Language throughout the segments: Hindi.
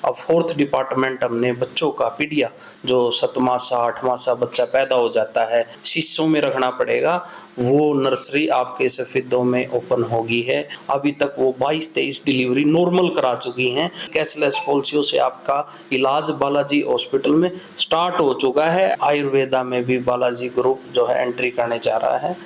अब फोर्थ डिपार्टमेंट हमने बच्चों का पीडिया, जो 7 मासा 8 मासा बच्चा पैदा हो जाता है शीशों में रखना पड़ेगा, वो नर्सरी आपके सफेदों में ओपन होगी है। अभी तक वो 22-23 डिलीवरी नॉर्मल करा चुकी हैं। कैशलेस पॉलिसियों से आपका इलाज बालाजी हॉस्पिटल में स्टार्ट हो चुका है। आयुर्वेदा में भी बालाजी ग्रुप जो है एंट्री करने जा रहा है।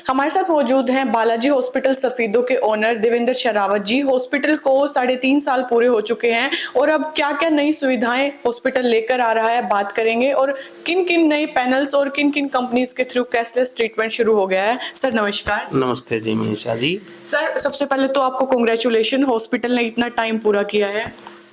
हमारे साथ मौजूद हैं बालाजी हॉस्पिटल सफीदों के ओनर देवेंद्र शरावत जी। हॉस्पिटल को 3.5 साल पूरे हो चुके हैं और अब क्या क्या नई सुविधाएं हॉस्पिटल लेकर आ रहा है बात करेंगे, और किन किन नए पैनल्स और किन किन कंपनीज के थ्रू कैशलेस ट्रीटमेंट शुरू हो गया है। सर नमस्कार। नमस्ते जी मनीषा जी। सर सबसे पहले तो आपको कांग्रेचुलेशन, हॉस्पिटल ने इतना टाइम पूरा किया है।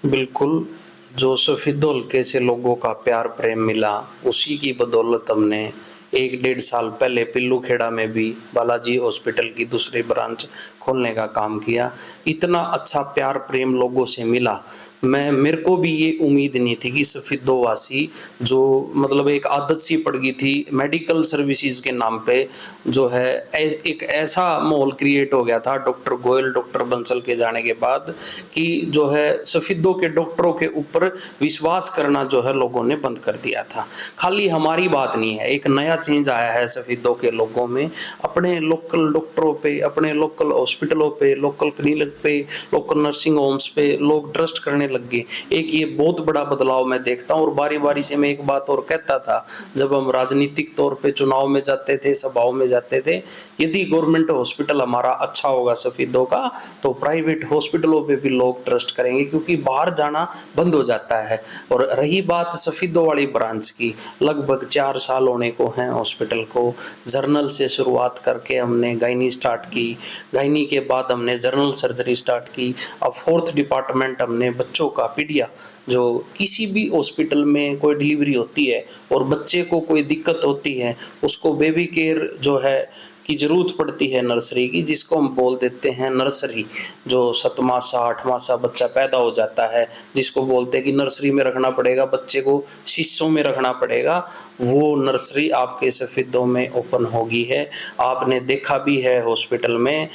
बिल्कुल, जो सफीदों हल्के से लोगों का प्यार प्रेम मिला उसी की बदौलत हमने 1-1.5 साल पहले पिल्लू खेड़ा में भी बालाजी हॉस्पिटल की दूसरी ब्रांच खोलने का काम किया। इतना अच्छा प्यार प्रेम लोगों से मिला, मेरे को भी ये उम्मीद नहीं थी कि सफीदों वासी, जो मतलब एक आदत सी पड़ गई थी मेडिकल सर्विसेज के नाम पे, जो है एक ऐसा माहौल क्रिएट हो गया था डॉक्टर गोयल डॉक्टर बंसल के जाने के बाद, कि जो है सफीदों के डॉक्टरों के ऊपर विश्वास करना जो है लोगों ने बंद कर दिया था। खाली हमारी बात नहीं है, एक नया चेंज आया है सफीदों के लोगों में। अपने लोकल डॉक्टरों पे, अपने लोकल हॉस्पिटलों पे, लोकल क्लिनिक पे, लोकल नर्सिंग होम्स पे लोग ट्रस्ट करने लग गए। एक ये बहुत बड़ा बदलाव मैं देखता हूँ। और बारी बारी से मैं एक बात और कहता था, जब हम राजनीतिक तौर पे चुनाव में जाते थे, सभाओं में जाते थे, यदि गवर्नमेंट हॉस्पिटल हमारा अच्छा होगा सफीदों का, तो प्राइवेट हॉस्पिटलों पे भी लोग ट्रस्ट करेंगे, क्योंकि बाहर जाना बंद हो जाता है। और रही बात सफीदों वाली ब्रांच की, लगभग 4 साल होने को हैं हॉस्पिटल को। जर्नल से शुरुआत करके हमने गायनी स्टार्ट की, गायनी के बाद हमने जर्नल सर्जरी स्टार्ट की। अब फोर्थ डिपार्टमेंट हमने बच्चों का पीडिया, जो किसी भी हॉस्पिटल में कोई डिलीवरी होती है और बच्चे को कोई दिक्कत होती है, उसको बेबी केयर जो है की जरूरत पड़ती है नर्सरी की, जिसको हम बोल देते हैं नर्सरी। जो 7 मासा 8 मासा बच्चा पैदा हो जाता है, जिसको बोलते हैं कि नर्सरी में रखना पड़ेगा, बच्चे को शीशों में रखना पड़ेगा, वो नर्सरी आपके सफीदों में ओपन होगी है। आपने देखा भी है हॉस्पिटल में,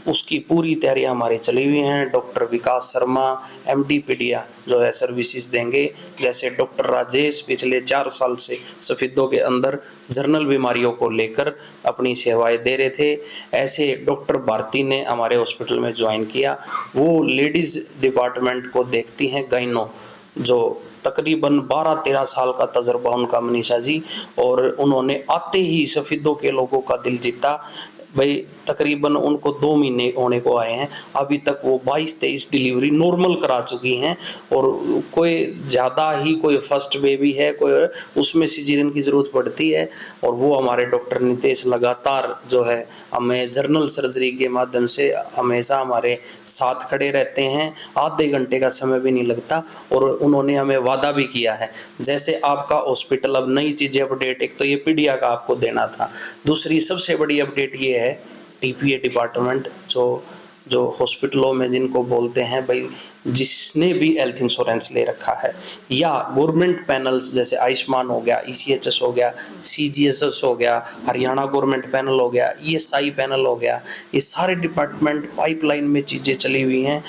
उसकी पूरी तैयारी हमारी चली हुई हैं। डॉक्टर विकास शर्मा MD पीडिया जो है सर्विसेज देंगे। जैसे डॉक्टर राजेश पिछले 4 साल से सफीदों के अंदर जर्नल बीमारियों को लेकर अपनी सेवाएं दे रहे थे, ऐसे डॉक्टर भारती ने हमारे हॉस्पिटल में ज्वाइन किया। वो लेडीज डिपार्टमेंट को देखती हैं, गाइनो, जो तकरीबन 12-13 साल का तजर्बा उनका मनीषा जी, और उन्होंने आते ही सफीदों के लोगों का दिल जीता। भाई तकरीबन उनको 2 महीने होने को आए हैं, अभी तक वो 22-23 डिलीवरी नॉर्मल करा चुकी हैं। और कोई ज़्यादा ही कोई फर्स्ट बेबी है, कोई उसमें सिजेरियन की ज़रूरत पड़ती है, और वो हमारे डॉक्टर नितेश लगातार जो है हमें जर्नल सर्जरी के माध्यम से हमेशा हमारे साथ खड़े रहते हैं। आधे घंटे का समय भी नहीं लगता। और उन्होंने हमें वादा भी किया है, जैसे आपका हॉस्पिटल अब नई चीज़ें अपडेट, एक तो ये पीडिया का आपको देना था, दूसरी सबसे बड़ी अपडेट ये है TPA डिपार्टमेंट, जो हॉस्पिटलों में जिनको बोलते हैं भाई जिसने भी हेल्थ इंश्योरेंस ले रखा है, या गवर्नमेंट पैनल्स जैसे आयुष्मान हो गया, ECHS हो गया, CGHS हो गया, हरियाणा गवर्नमेंट पैनल हो गया, ESI पैनल हो गया, ये सारे डिपार्टमेंट पाइपलाइन में चीज़ें चली हुई हैं।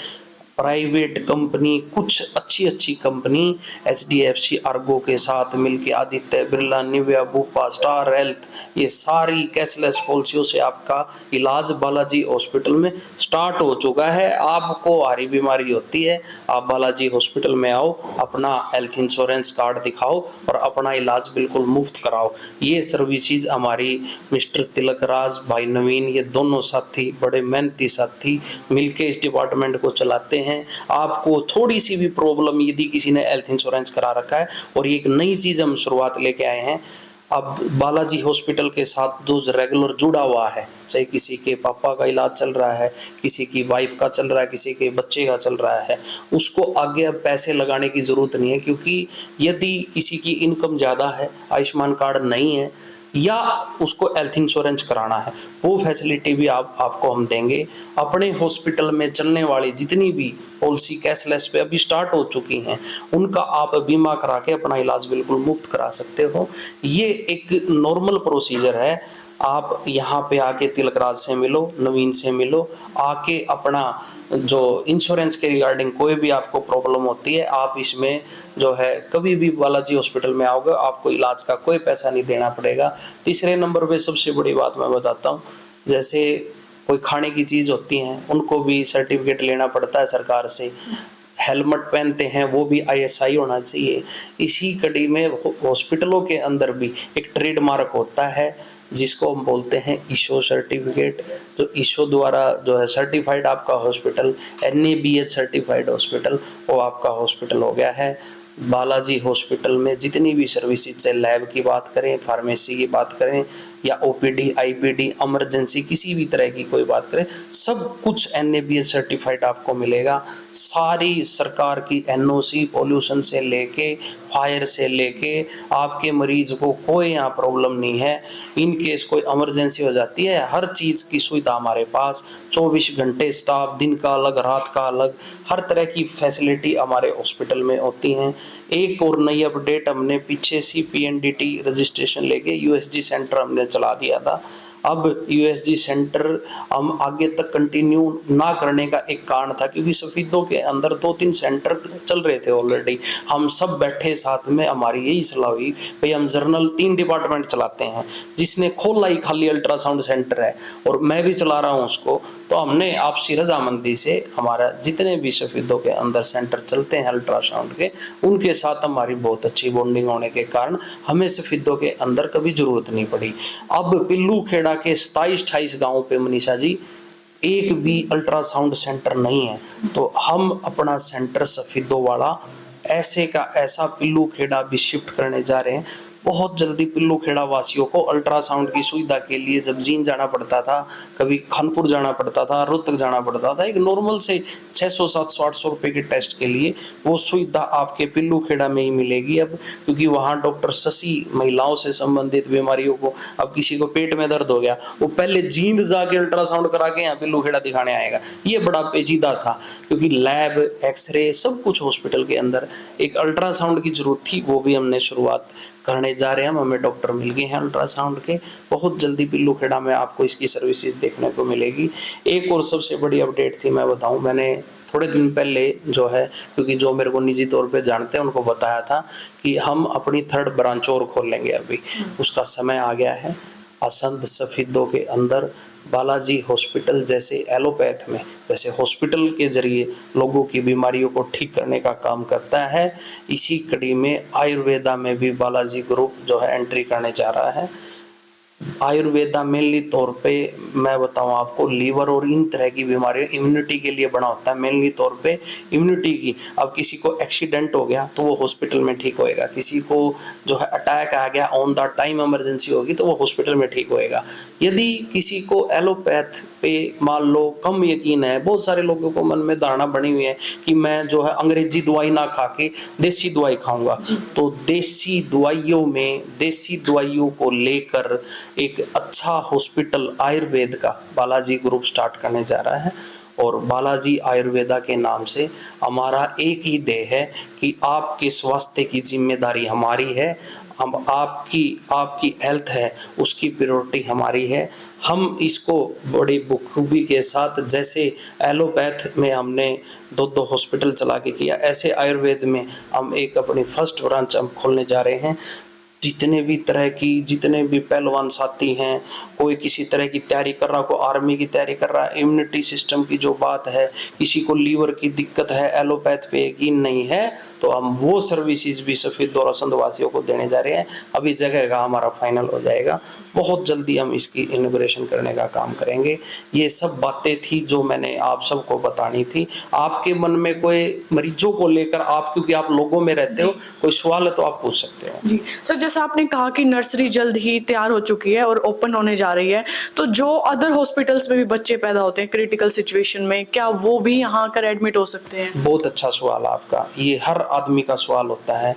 प्राइवेट कंपनी, कुछ अच्छी कंपनी HDFC आर्गो के साथ मिलके, Aditya Birla, Nivea, Bupa, star health, ये सारी कैशलेस पॉलिसियों से आपका इलाज बालाजी हॉस्पिटल में स्टार्ट हो चुका है। आपको भारी बीमारी होती है, आप बालाजी हॉस्पिटल में आओ, अपना हेल्थ इंश्योरेंस कार्ड दिखाओ और अपना इलाज बिल्कुल मुफ्त कराओ। ये सर्विसेज हमारी मिस्टर तिलक राज, भाई नवीन, ये दोनों साथी बड़े मेहनती साथी मिलके इस डिपार्टमेंट को चलाते हैं। आपको थोड़ी सी भी प्रॉब्लम यदि किसी ने हेल्थ इंश्योरेंस करा रखा है, और ये एक नई चीज हम शुरुआत लेके आए हैं, अब बालाजी हॉस्पिटल के साथ जो रेगुलर जुड़ा हुआ है, चाहे किसी के पापा का इलाज चल रहा है, किसी की वाइफ का चल रहा है, किसी के बच्चे का चल रहा है, उसको आगे अब पैसे लगाने की जरूरत नहीं है। क्योंकि यदि किसी की इनकम ज़्यादा है, आयुष्मान कार्ड नहीं है, या उसको हेल्थ इंश्योरेंस कराना है, वो फैसिलिटी भी आपको हम देंगे। अपने हॉस्पिटल में चलने वाली जितनी भी पॉलिसी कैशलेस पे अभी स्टार्ट हो चुकी हैं, उनका आप बीमा करा के अपना इलाज बिल्कुल मुफ्त करा सकते हो। ये एक नॉर्मल प्रोसीजर है। आप यहाँ पे आके तिलकराज से मिलो, नवीन से मिलो, आके अपना जो इंश्योरेंस के रिगार्डिंग कोई भी आपको प्रॉब्लम होती है, आप इसमें जो है कभी भी बालाजी हॉस्पिटल में आओगे, आपको इलाज का कोई पैसा नहीं देना पड़ेगा। तीसरे नंबर पे सबसे बड़ी बात मैं बताता हूँ, जैसे कोई खाने की चीज़ होती हैं उनको भी सर्टिफिकेट लेना पड़ता है सरकार से। हेलमेट पहनते हैं वो भी ISI होना चाहिए। इसी कड़ी में हॉस्पिटलों के अंदर भी एक ट्रेडमार्क होता है जिसको हम बोलते हैं ISO सर्टिफिकेट। जो ISO द्वारा जो है सर्टिफाइड आपका हॉस्पिटल, NABH सर्टिफाइड हॉस्पिटल, वो आपका हॉस्पिटल हो गया है। बालाजी हॉस्पिटल में जितनी भी सर्विसेज, चाहे लैब की बात करें, फार्मेसी की बात करें, या OPD, IPD, इमरजेंसी, किसी भी तरह की कोई बात करें, सब कुछ NABH सर्टिफाइड आपको मिलेगा। सारी सरकार की NOC, पोल्यूशन से लेके फायर से लेके आपके मरीज को कोई यहाँ प्रॉब्लम नहीं है। इन केस कोई इमरजेंसी हो जाती है, हर चीज़ की सुविधा हमारे पास, 24 घंटे स्टाफ, दिन का अलग, रात का अलग, हर तरह की फैसिलिटी हमारे हॉस्पिटल में होती हैं। एक और नई अपडेट, हमने पीछे CPNDT रजिस्ट्रेशन लेके USG सेंटर हमने चला दिया था। अब USG सेंटर हम आगे तक कंटिन्यू ना करने का एक कारण था क्योंकि सफीदों के अंदर 2-3 सेंटर चल रहे थे ऑलरेडी। हम सब बैठे साथ में, हमारी यही सलाह हुई भाई हम जर्नल 3 डिपार्टमेंट चलाते हैं, जिसने खोला ही खाली अल्ट्रासाउंड सेंटर है और मैं भी चला रहा हूँ उसको। तो हमने आपसी रजामंदी से हमारा जितने भी सफीदों के अंदर सेंटर चलते हैं अल्ट्रासाउंड के, उनके साथ हमारी बहुत अच्छी बॉन्डिंग होने के कारण हमें सफीदों के अंदर कभी जरूरत नहीं पड़ी। अब पिल्लू खेड़ा के 27-28 गाँव पे मनीषा जी एक भी अल्ट्रासाउंड सेंटर नहीं है। तो हम अपना सेंटर सफीदों वाला ऐसे का ऐसा पिल्लू खेड़ा भी शिफ्ट करने जा रहे हैं। बहुत जल्दी पिल्लू खेड़ा वासियों को अल्ट्रासाउंड की सुविधा के लिए जब जींद जाना पड़ता था, कभी खानपुर जाना पड़ता था, रोहतक जाना पड़ता था, एक नॉर्मल से 600, 700, 800 रुपए के टेस्ट के लिए, वो सुविधा आपके पिल्लू खेड़ा में ही मिलेगी अब, क्योंकि वहाँ डॉक्टर शशि महिलाओं से संबंधित बीमारियों को, अब किसी को पेट में दर्द हो गया, वो पहले जींद जाके अल्ट्रासाउंड करा के यहाँ पिल्लू खेड़ा दिखाने आएगा। ये बड़ा पेचीदा था क्योंकि लैब, एक्सरे सब कुछ हॉस्पिटल के अंदर, एक अल्ट्रासाउंड की जरूरत थी, वो भी हमने शुरुआत करने जा रहे हैं। हमें डॉक्टर मिल गए हैं अल्ट्रासाउंड के, बहुत जल्दी पिल्लू खेड़ा में आपको इसकी सर्विसेज देखने को मिलेगी। एक और सबसे बड़ी अपडेट थी, मैं बताऊं, मैंने थोड़े दिन पहले जो है, क्योंकि जो मेरे को निजी तौर पे जानते हैं उनको बताया था कि हम अपनी 3rd ब्रांच और खोलेंगे। अभी उसका समय आ गया है। असंध सफीदों के अंदर बालाजी हॉस्पिटल जैसे एलोपैथ में, जैसे हॉस्पिटल के जरिए लोगों की बीमारियों को ठीक करने का काम करता है, इसी कड़ी में आयुर्वेदा में भी बालाजी ग्रुप जो है एंट्री करने जा रहा है। आयुर्वेदा मेनली तौर पे मैं बताऊं आपको, लीवर और इन तरह की बीमारियों इम्यूनिटी के लिए बना होता है, मेनली तौर पे इम्यूनिटी की। अब किसी को एक्सीडेंट हो गया तो वो हॉस्पिटल में ठीक होएगा, किसी को जो है अटैक आ गया, ऑन द टाइम इमरजेंसी होगी तो वो हॉस्पिटल में ठीक होएगा। यदि किसी को एलोपैथ पे मान लो कम यकीन है, बहुत सारे लोगों को मन में धारणा बनी हुई है कि मैं जो है अंग्रेजी दवाई ना खा के देसी दवाई खाऊंगा, तो देसी दवाइयों को लेकर एक अच्छा हॉस्पिटल आयुर्वेद का बालाजी ग्रुप स्टार्ट करने जा रहा है। और बालाजी आयुर्वेदा के नाम से हमारा एक ही ध्येय है कि आपके स्वास्थ्य की जिम्मेदारी हमारी है, हम आपकी हेल्थ है उसकी प्रायोरिटी हमारी है। हम इसको बड़ी बखूबी के साथ, जैसे एलोपैथ में हमने 2 हॉस्पिटल चला के किया, ऐसे आयुर्वेद में हम एक अपनी 1st ब्रांच हम खोलने जा रहे हैं। जितने भी पहलवान साथी हैं, कोई किसी तरह की तैयारी कर रहा, कोई आर्मी की तैयारी कर रहा है, इम्यूनिटी सिस्टम की जो बात है, किसी को लीवर की दिक्कत है, एलोपैथ पे यकीन नहीं है, तो हम वो सर्विसेज भी सफीद और असंध वासियों को देने जा रहे हैं। अभी जगह का हमारा फाइनल हो जाएगा, बहुत जल्दी हम इसकी इनॉग्रेशन करने का काम करेंगे। ये सब बातें थी जो मैंने आप सबको बतानी थी। आपके मन में कोई मरीजों को लेकर, आप क्योंकि आप लोगों में रहते हो, कोई सवाल है तो आप पूछ सकते हो। जी सर, जैसा आपने कहा कि नर्सरी जल्द ही तैयार हो चुकी है और ओपन होने जा रही है, तो जो अदर हॉस्पिटल्स में भी बच्चे पैदा होते हैं क्रिटिकल सिचुएशन में, क्या वो भी यहाँ कर एडमिट हो सकते हैं? बहुत अच्छा सवाल आपका, ये हर आदमी का सवाल होता है।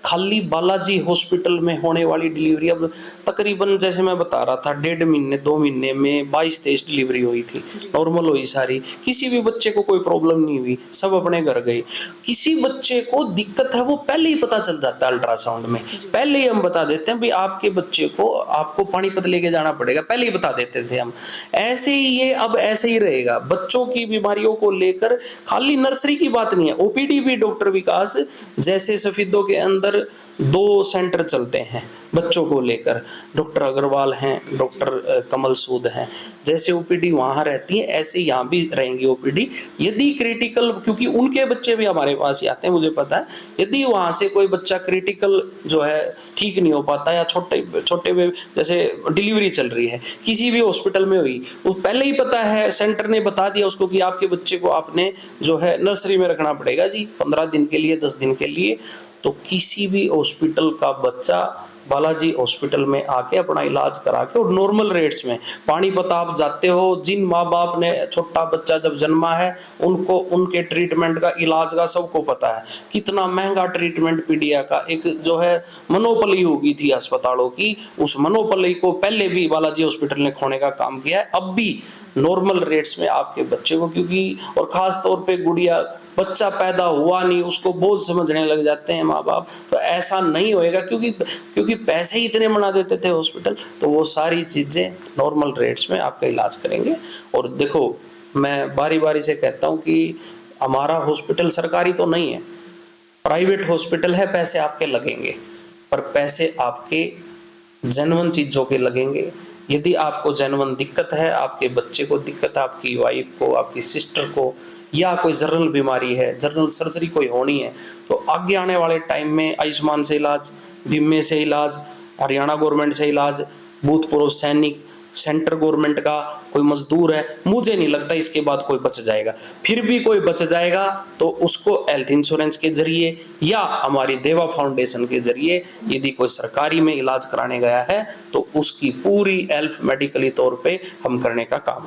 खाली बालाजी हॉस्पिटल में होने वाली डिलीवरी अब तकरीबन जैसे मैं बता रहा था 1.5 महीने 2 महीने में 22-23 डिलीवरी हुई थी, नॉर्मल हुई सारी, किसी भी बच्चे को कोई प्रॉब्लम नहीं हुई, सब अपने घर गए। किसी बच्चे को दिक्कत है वो पहले ही पता चल जाता है अल्ट्रासाउंड में, पहले ही हम बता देते हैं भाई आपके बच्चे को आपको पानीपत लेके जाना पड़ेगा, पहले ही बता देते थे हम। ऐसे ही ये अब ऐसे ही रहेगा बच्चों की बीमारियों को लेकर। खाली नर्सरी की बात नहीं है, ओपीडी भी डॉक्टर विकास जैसे सफीदों के अंदर 2 सेंटर चलते हैं बच्चों को लेकर, डॉक्टर अग्रवाल हैं, डॉक्टर कमल सूद हैं, जैसे ओपीडी वहां रहती है ऐसे यहाँ भी रहेंगी ओपीडी। यदि क्रिटिकल, क्योंकि उनके बच्चे भी हमारे पास ही आते हैं मुझे पता है, यदि वहां से कोई बच्चा क्रिटिकल जो है ठीक नहीं हो पाता या छोटे छोटे में जैसे डिलीवरी चल रही है किसी भी हॉस्पिटल में हुई, वो पहले ही पता है, सेंटर ने बता दिया उसको कि आपके बच्चे को आपने जो है नर्सरी में रखना पड़ेगा जी 15 दिन के लिए 10 दिन के लिए, तो किसी भी हॉस्पिटल का बच्चा बालाजी हॉस्पिटल में आके अपना इलाज करा के और नॉर्मल रेट्स में, पानीपत आप जाते हो, जिन माँ बाप ने छोटा बच्चा जब जन्मा है उनको उनके ट्रीटमेंट का इलाज का सबको पता है, कितना महंगा ट्रीटमेंट पीडिया का एक जो है मोनोपोली हो गई थी अस्पतालों की, उस मोनोपोली को पहले भी बालाजी हॉस्पिटल ने खोने का काम किया है। अब भी नॉर्मल रेट्स में आपके बच्चे को, क्योंकि और खास तौर पे गुड़िया बच्चा पैदा हुआ नहीं उसको बोझ समझने लग जाते हैं माँ बाप, तो ऐसा नहीं होएगा क्योंकि पैसे ही इतने बना देते थे हॉस्पिटल, तो वो सारी चीजें नॉर्मल रेट्स में आपका इलाज करेंगे। और देखो मैं बारी बारी से कहता हूँ कि हमारा हॉस्पिटल सरकारी तो नहीं है, प्राइवेट हॉस्पिटल है, पैसे आपके लगेंगे पर पैसे आपके जेन्युइन चीजों के लगेंगे। यदि आपको जेन्युइन दिक्कत है, आपके बच्चे को दिक्कत है, आपकी वाइफ को, आपकी सिस्टर को, या कोई जनरल बीमारी है, जनरल सर्जरी कोई होनी है, तो आगे आने वाले टाइम में आयुष्मान से इलाज, बीमे से इलाज, हरियाणा गवर्नमेंट से इलाज, भूतपूर्व सैनिक, सेंटर गवर्नमेंट का कोई मजदूर है, मुझे नहीं लगता इसके बाद कोई बच जाएगा। फिर भी कोई बच जाएगा तो उसको हेल्थ इंश्योरेंस के जरिए या हमारी देवा फाउंडेशन के जरिए, यदि कोई सरकारी में इलाज कराने गया है तो उसकी पूरी हेल्प मेडिकली तौर पे हम करने का काम